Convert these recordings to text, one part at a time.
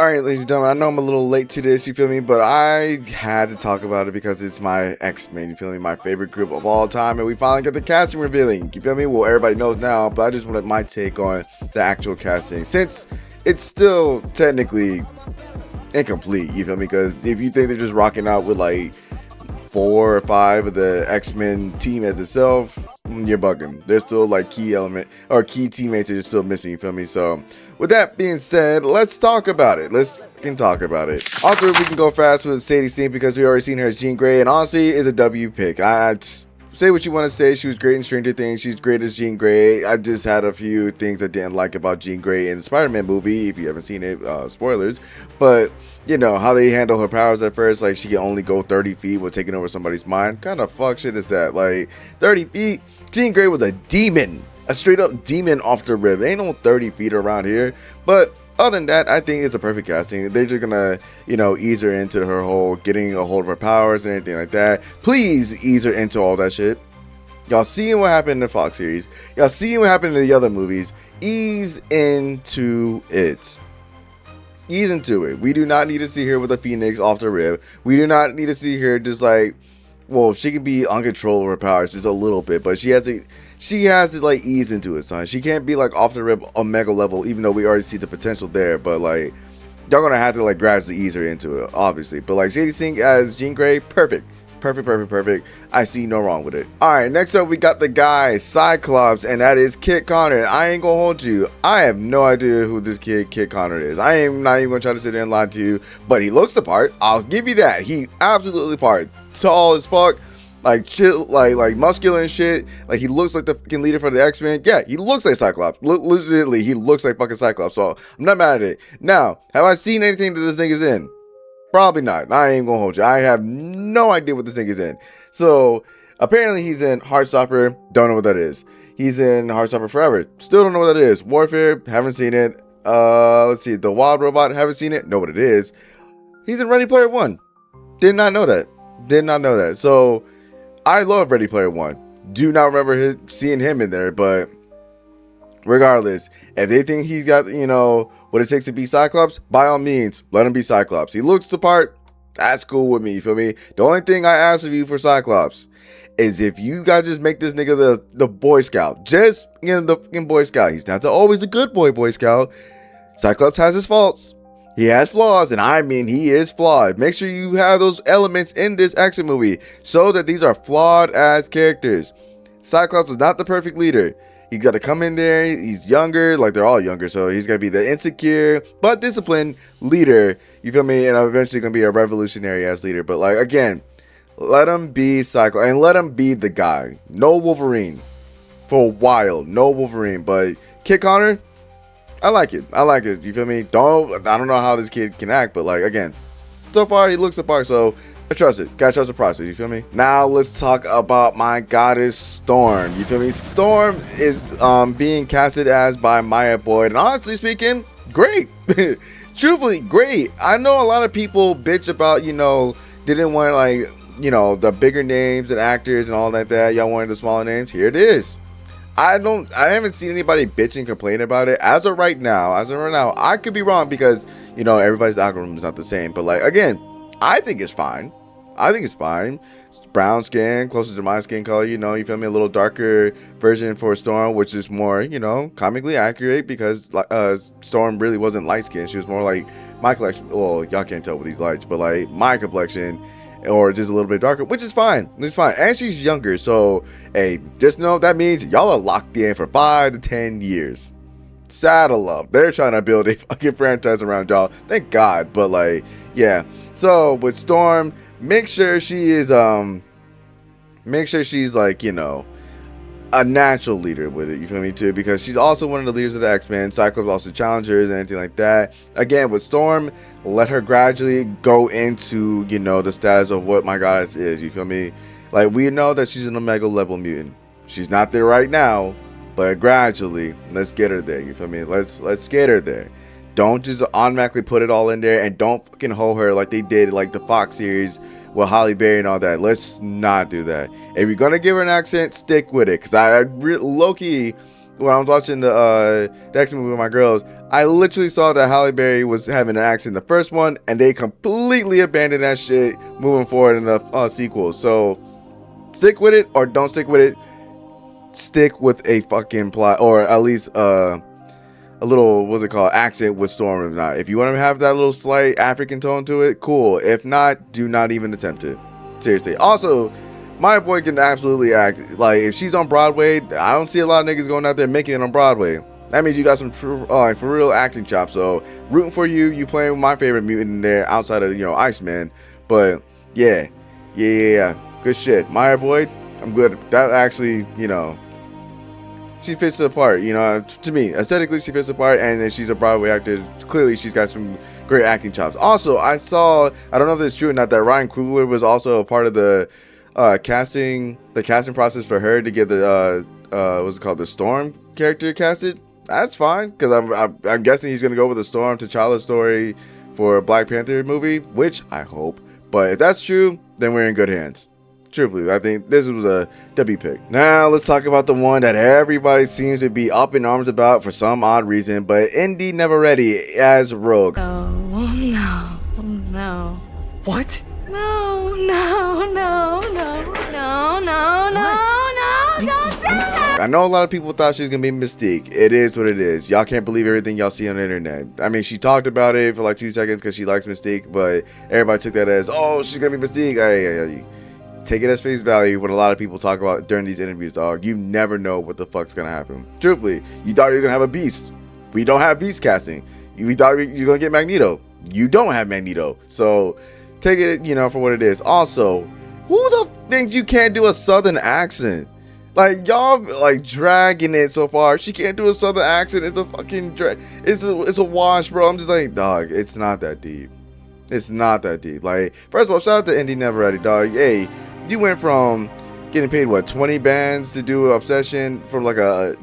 Alright, ladies and gentlemen, I know I'm a little late to this, you feel me? But I had to talk about it because it's my X-Men, you feel me? My favorite group of all time, and we finally got the casting revealing, you feel me? Well, everybody knows now, but I just wanted my take on the actual casting, since it's still technically incomplete, you feel me? Because if you think they're just rocking out with like 4 or 5 of the X-Men team as itself, you're bugging. There's still like key element or key teammates that are still missing, you feel me? So with that being said, let's talk about it. Let's fucking talk about it. Also, we can go fast with Sadie Sink because we already seen her as Jean Grey, and honestly is a W pick. I say what you want to say. She was great in Stranger Things. She's great as Jean Grey. I just had a few things I didn't like about Jean Grey in the Spider-Man movie. If you haven't seen it, spoilers. But you know how they handle her powers at first. Like she can only go 30 feet with taking over somebody's mind. Kind of fuck shit is that? Like 30 feet. Jean Grey was a demon. A straight up demon off the rib. Ain't no 30 feet around here. But other than that, I think it's a perfect casting. They're just gonna, ease her into her whole getting a hold of her powers and anything like that. Please ease her into all that shit. Y'all seeing what happened in the Fox series. Y'all seeing what happened in the other movies. Ease into it. Ease into it. We do not need to see her with a phoenix off the rib. We do not need to see her just like, well, she can be uncontrollable with her powers just a little bit, but she has to like ease into it, son. She can't be like off the rib omega level, even though we already see the potential there. But like, y'all gonna have to like gradually ease her into it, obviously. But like Sadie Sink as Jean Grey, perfect. I see no wrong with it. Alright, next up we got the guy Cyclops, and that is Kit Connor. I ain't gonna hold you, I have no idea who this kid Kit Connor is. I am not even gonna try to sit there and lie to you, but he looks the part. I'll give you that. He absolutely part. Tall as fuck, like chill, like muscular and shit. Like he looks like the fucking leader for the X-Men. Yeah, he looks like Cyclops. Legitimately, he looks like fucking Cyclops. So I'm not mad at it. Now, have I seen anything that this nigga's in? Probably not. I ain't gonna hold you. I have no idea what this thing is in. So apparently he's in Heartstopper. Don't know what that is. He's in Heartstopper Forever. Still don't know what that is. Warfare. Haven't seen it. Let's see. The Wild Robot. Haven't seen it. Know what it is. He's in Ready Player One. Did not know that. So I love Ready Player One. Do not remember seeing him in there. But regardless, if they think he's got, what it takes to be Cyclops, by all means, let him be Cyclops. He looks the part. That's cool with me, you feel me? The only thing I ask of you for Cyclops is if you gotta just make this nigga the Boy Scout. Just, the fucking Boy Scout. He's not always a good Boy Scout. Cyclops has his faults. He has flaws, and I mean he is flawed. Make sure you have those elements in this action movie so that these are flawed as characters. Cyclops was not the perfect leader. He's got to come in there. He's younger, like they're all younger, so he's gonna be the insecure but disciplined leader. You feel me? And I'm eventually gonna be a revolutionary ass leader. But like again, let him be Cyclops and let him be the guy. No Wolverine for a while. No Wolverine, but Kit Connor, I like it. You feel me? I don't know how this kid can act, but like again, so far he looks the part. So I trust it. Gotta trust the process, you feel me? Now let's talk about my goddess Storm. You feel me? Storm is being casted as by Maya Boyd, and honestly speaking, great. Truthfully, great. I know a lot of people bitch about, didn't want like, the bigger names and actors and all that. Y'all wanted the smaller names. Here it is. I haven't seen anybody bitch and complain about it as of right now. I could be wrong because, everybody's algorithm is not the same. But like again, I think it's fine. Brown skin, closer to my skin color, you feel me? A little darker version for Storm, which is more, comically accurate because Storm really wasn't light skinned. She was more like my collection. Well, y'all can't tell with these lights, but like my complexion or just a little bit darker, which is fine. It's fine. And she's younger. So, hey, just know that means y'all are locked in for 5 to 10 years. Saddle up. They're trying to build a fucking franchise around y'all. Thank God. But like, yeah. So with Storm, make sure she's like, a natural leader with it, you feel me too, because she's also one of the leaders of the X-Men. Cyclops also challengers and anything like that. Again, with Storm, let her gradually go into, the status of what my goddess is, you feel me? Like, we know that she's an Omega level mutant. She's not there right now, but gradually, let's get her there, you feel me? Let's get her there. Don't just automatically put it all in there, and don't fucking hold her like they did like the Fox series with Halle Berry and all that. Let's not do that. If you're gonna give her an accent, stick with it. Cause I low-key, when I was watching the X-Men movie with my girls, I literally saw that Halle Berry was having an accent in the first one, and they completely abandoned that shit moving forward in the sequel. So stick with it or don't stick with it. Stick with a fucking plot, or at least a little, what's it called, accent with Storm. If not, if you want to have that little slight African tone to it, cool. If not, do not even attempt it. Seriously. Also, my boy can absolutely act. Like, if she's on Broadway, I don't see a lot of niggas going out there making it on Broadway. That means you got some true, for real acting chops. So rooting for you. You playing with my favorite mutant in there outside of, Iceman. But yeah, good shit. Maya Boy, I'm good. That actually, she fits the part. To me, aesthetically, she fits the part, and she's a Broadway actor. Clearly, she's got some great acting chops. Also, I don't know if it's true or not, that Ryan Coogler was also a part of the casting process for her to get the what's it called, the Storm character casted. That's fine, because I'm guessing he's gonna go with the Storm T'Challa story for Black Panther movie, which I hope. But if that's true, then we're in good hands. Truthfully, I think this was a W pick. Now let's talk about the one that everybody seems to be up in arms about for some odd reason, but Indy Never Ready as Rogue. Oh no. What? No, don't do that! I know a lot of people thought she was gonna be Mystique. It is what it is. Y'all can't believe everything y'all see on the internet. I mean, she talked about it for like 2 seconds because she likes Mystique, but everybody took that as, oh, she's gonna be Mystique. Take it as face value. What a lot of people talk about during these interviews, dog. You never know what the fuck's gonna happen. Truthfully, you thought you were gonna have a Beast. We don't have Beast casting. We thought you're gonna get Magneto. You don't have Magneto. So take it, for what it is. Also, who the thinks you can't do a Southern accent? Like, y'all like dragging it so far. She can't do a Southern accent. It's a fucking it's a wash, bro. I'm just like, dog, it's not that deep. It's not that deep. Like, first of all, shout out to Indy Never Ready, dog. Hey, you went from getting paid 20 bands to do Obsession from like a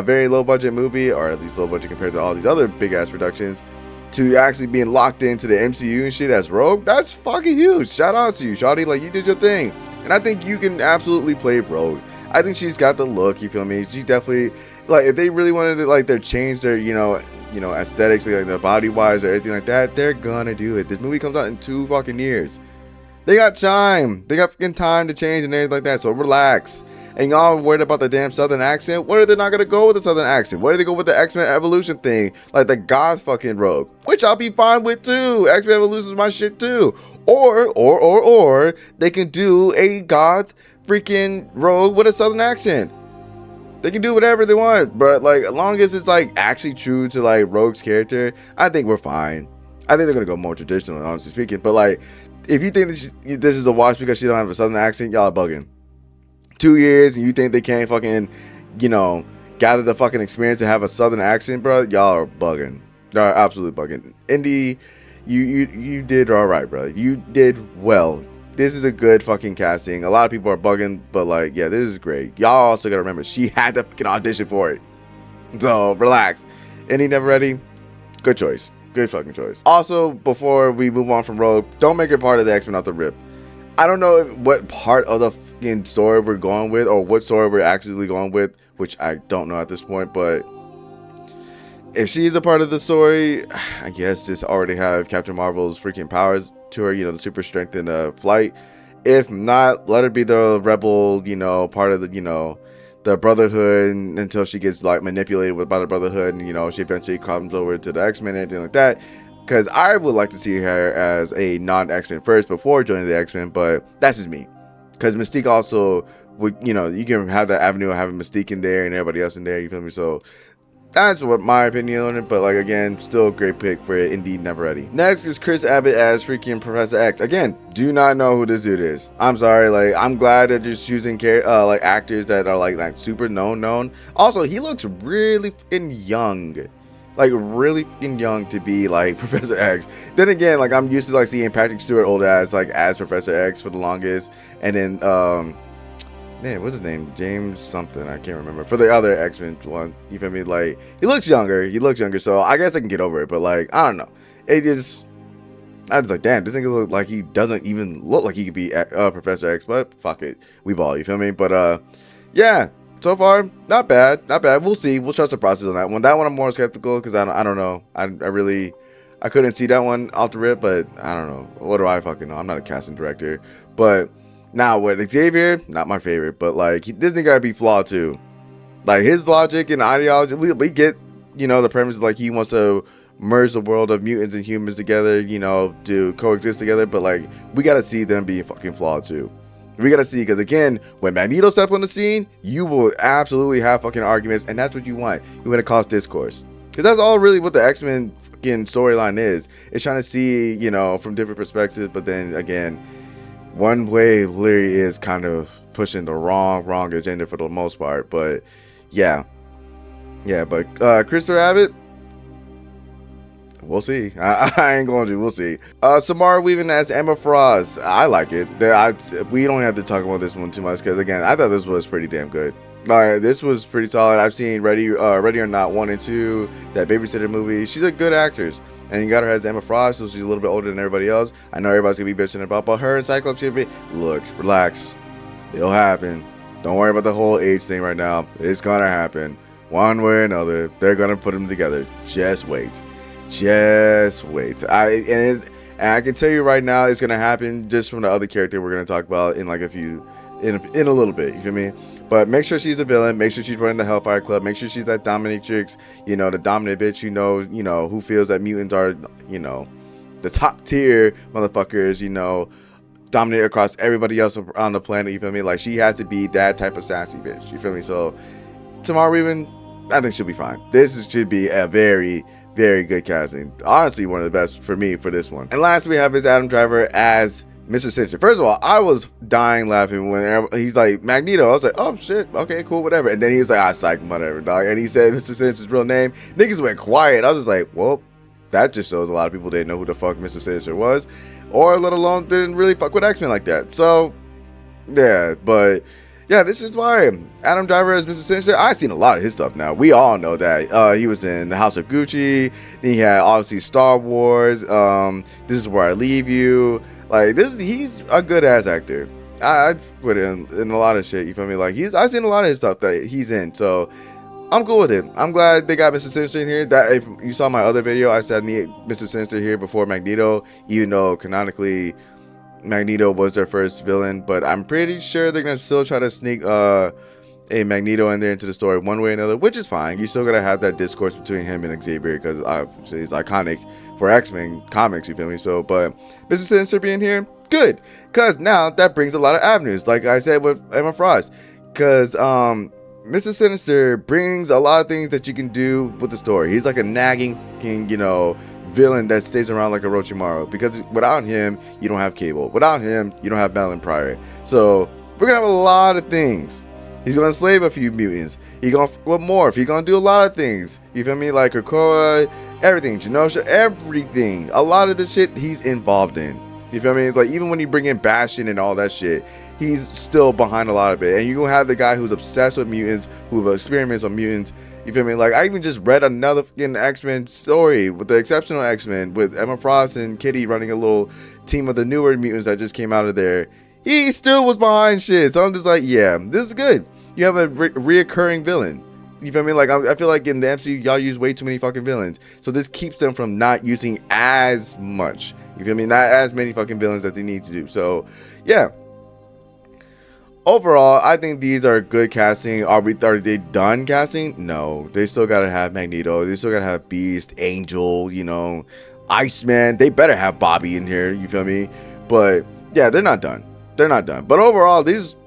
very low budget movie, or at least low budget compared to all these other big ass productions, to actually being locked into the MCU and shit as Rogue. That's fucking huge. Shout out to you, shawty. Like, you did your thing, and I think you can absolutely play Rogue. I think she's got the look. You feel me? She's definitely, like, if they really wanted to like change their aesthetics, like their body wise or anything like that, they're gonna do it. This movie comes out in 2 fucking years. They got time. They got fucking time to change and everything like that. So relax. And y'all worried about the damn Southern accent? What are they not gonna go with the Southern accent? Why do they go with the X-Men Evolution thing, like the goth fucking Rogue, which I'll be fine with too. X-Men Evolution is my shit too. Or they can do a goth freaking Rogue with a Southern accent. They can do whatever they want, but like, as long as it's like actually true to like Rogue's character, I think we're fine. I think they're gonna go more traditional, honestly speaking. But like, if you think this is a wash because she don't have a Southern accent, y'all are bugging. 2 years and you think they can't fucking, gather the fucking experience to have a Southern accent, bro? Y'all are bugging. Y'all are absolutely bugging. Indy, you did all right, bro. You did well. This is a good fucking casting. A lot of people are bugging, but like, yeah, this is great. Y'all also gotta remember, she had to fucking audition for it. So relax. Indy Never Ready, good choice. Good fucking choice. Also, before we move on from Rogue, don't make her part of the X-Men off the rip. I don't know what part of the fucking story we're going with, or what story we're actually going with, which I don't know at this point, but if she's a part of the story, I guess just already have Captain Marvel's freaking powers to her, the super strength and flight. If not, let her be the rebel, part of the Brotherhood until she gets like manipulated by the Brotherhood, and she eventually comes over to the X-Men and everything like that. Because I would like to see her as a non-X-Men first before joining the X-Men, but that's just me. Because Mystique also would, you can have that avenue of having Mystique in there and everybody else in there, you feel me? So that's what my opinion on it, but like, again, still a great pick for Indy Never Ready. Next is Chris Abbott as freaking Professor X. Again, do not know who this dude is. I'm sorry, like, I'm glad that they're choosing like actors that are like super known. Also, he looks really fucking young. Like, really fucking young to be like Professor X. Then again, like, I'm used to like seeing Patrick Stewart old ass like as Professor X for the longest, and then man, what's his name? James something, I can't remember. For the other X-Men one, you feel me? Like, he looks younger, so I guess I can get over it. But like, I don't know. I was like, damn, this nigga look like he doesn't even look like he could be Professor X. But fuck it, we ball. You feel me? But yeah. so far, not bad, not bad. We'll see. We'll trust the process on that one. That one I'm more skeptical because I don't know. I couldn't see that one off the rip, but I don't know. What do I fucking know? I'm not a casting director. But now with Xavier, not my favorite, but like Disney gotta be flawed too. Like his logic and ideology, we get, you know, the premise like he wants to merge the world of mutants and humans together, you know, to coexist together. But like we gotta see them being fucking flawed too. We gotta see, because again, when Magneto steps on the scene, you will absolutely have fucking arguments, and that's what you want. You want to cause discourse, because that's all really what the X-Men fucking storyline is. It's trying to see, you know, from different perspectives. But then again, one way literally is kind of pushing the wrong agenda for the most part. But yeah. But Christopher Abbott, we'll see. I ain't going to. We'll see. Samara Weaving as Emma Frost. I like it. We don't have to talk about this one too much because, again, I thought this was pretty damn good. This was pretty solid. I've seen Ready or Not 1 and 2, that Babysitter movie. She's a good actress. And you got her as Emma Frost, so she's a little bit older than everybody else. I know everybody's going to be bitching about, but her and Cyclops should be... Look, relax. It'll happen. Don't worry about the whole age thing right now. It's going to happen. One way or another, they're going to put them together. Just wait. Just wait. And I can tell you right now, it's gonna happen just from the other character we're gonna talk about in like in a little bit. You feel me? But make sure she's a villain. Make sure she's running the Hellfire Club. Make sure she's that dominatrix. You know, the dominant bitch. You know who feels that mutants are, you know, the top tier motherfuckers. You know, dominate across everybody else on the planet. You feel me? Like she has to be that type of sassy bitch. You feel me? So Samara Weaving, I think she'll be fine. Should be a very good casting. Honestly, one of the best for me for this one. And last we have is Adam Driver as Mr. Sinister. First of all, I was dying laughing when he's like Magneto. I was like, oh shit, okay, cool, whatever. And then he was like, psych, whatever, dog. And he said Mr. Sinister's real name. Niggas went quiet. I was just like, well, that just shows a lot of people didn't know who the fuck Mr. Sinister was, or let alone didn't really fuck with X-Men like that. So yeah, but yeah, this is why Adam Driver as Mr. Sinister. I've seen a lot of his stuff now. We all know that. He was in the House of Gucci. Then he had obviously Star Wars. This Is Where I Leave You. Like he's a good ass actor. I'd put him in a lot of shit. You feel me? Like I've seen a lot of his stuff that he's in. So I'm cool with it. I'm glad they got Mr. Sinister in here. That if you saw my other video, I said need Mr. Sinister here before Magneto, even though canonically Magneto was their first villain, but I'm pretty sure they're gonna still try to sneak a Magneto in there into the story one way or another, which is fine. You still gotta have that discourse between him and Xavier because obviously he's iconic for X-Men comics, you feel me? So, but Mr. Sinister being here, good, because now that brings a lot of avenues, like I said with Emma Frost, because Mr. Sinister brings a lot of things that you can do with the story. He's like a nagging fucking, you know, villain that stays around like a Orochimaru, because without him you don't have Cable, without him you don't have Balin Pryor. So we're gonna have a lot of things. He's gonna slave a few mutants. He's gonna morph. He's gonna do a lot of things. You feel me? Like Krakoa, everything, Genosha, everything. A lot of the shit he's involved in. You feel me? Like even when you bring in Bastion and all that shit, he's still behind a lot of it. And you're gonna have the guy who's obsessed with mutants, who experiments on mutants. You feel me? Like I even just read another fucking X-Men story with the Exceptional X-Men with Emma Frost and Kitty running a little team of the newer mutants that just came out of there. He still was behind shit. So I'm just like, yeah, this is good. You have a reoccurring villain. You feel me? Like I feel like in the MCU y'all use way too many fucking villains. So this keeps them from not using as much. You feel me? Not as many fucking villains that they need to do. So yeah. Overall, I think these are good casting. Are they done casting? No. They still gotta have Magneto. They still gotta have Beast, Angel, you know, Iceman. They better have Bobby in here. You feel me? But yeah, they're not done. They're not done. But overall,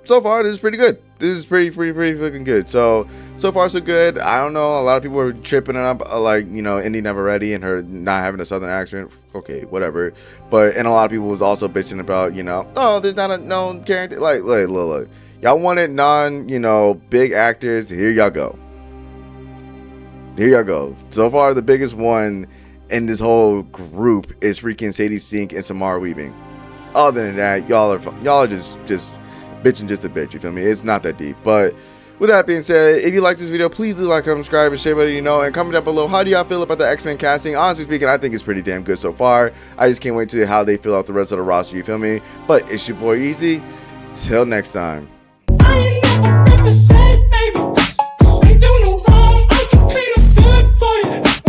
so far, this is pretty good. This is pretty fucking good. So far so good. I don't know. A lot of people were tripping up, like, you know, Indy Never Ready and her not having a southern accent. Okay, whatever. And a lot of people was also bitching about, you know, oh, there's not a known character. Like, look. Y'all wanted you know, big actors. Here y'all go. So far, the biggest one in this whole group is freaking Sadie Sink and Samara Weaving. Other than that, y'all are just bitching just a bit. You feel me? It's not that deep. But with that being said, if you like this video, please do like, comment, subscribe, and share what you know, and comment down below. How do y'all feel about the X-Men casting? Honestly speaking, I think it's pretty damn good so far. I just can't wait to see how they fill out the rest of the roster. You feel me? But it's your boy Easy. Till next time. I ain't never been the same.